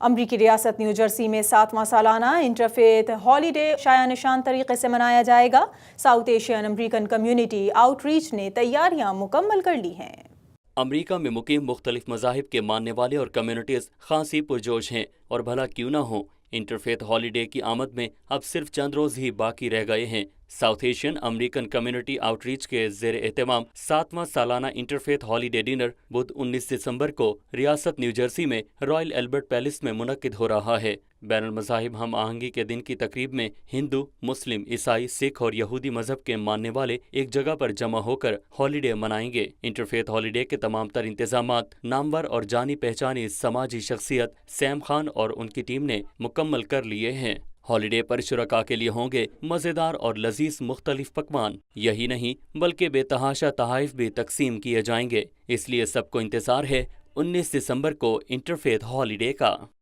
امریکی ریاست new Jersey میں 7واں سالانہ انٹرفیتھ ہالیڈے شایع نشان طریقے سے منایا جائے گا۔ South Asian American community outreach نے تیاریاں مکمل کر لی ہیں۔ امریکہ میں مقیم مختلف مذاہب کے ماننے والے اور کمیونٹیز خاصی پرجوش ہیں، اور بھلا کیوں نہ ہوں۔ انٹرفیتھ ہالیڈے کی آمد میں اب صرف چند روز ہی باقی رہ گئے ہیں۔ South Asian American community out reach کے زیر اہتمام 7واں سالانہ انٹرفیتھ ہالیڈے ڈنر بدھ 19 دسمبر کو ریاست نیو جرسی میں رائل البرٹ پیلس میں منعقد ہو رہا ہے۔ بین المذاہب ہم آہنگی کے دن کی تقریب میں ہندو، مسلم، عیسائی، سکھ اور یہودی مذہب کے ماننے والے ایک جگہ پر جمع ہو کر ہالیڈے منائیں گے۔ انٹرفیتھ ہالیڈے کے تمام تر انتظامات نامور اور جانی پہچانی سماجی شخصیت سیم خان اور ان کی ٹیم نے مکمل کر لیے ہیں۔ ہالیڈے پر شرکاء کے لیے ہوں گے مزیدار اور لذیذ مختلف پکوان۔ یہی نہیں بلکہ بے تحاشا تحائف بھی تقسیم کیے جائیں گے۔ اس لیے سب کو انتظار ہے 19 دسمبر کو انٹرفیتھ ہالیڈے کا۔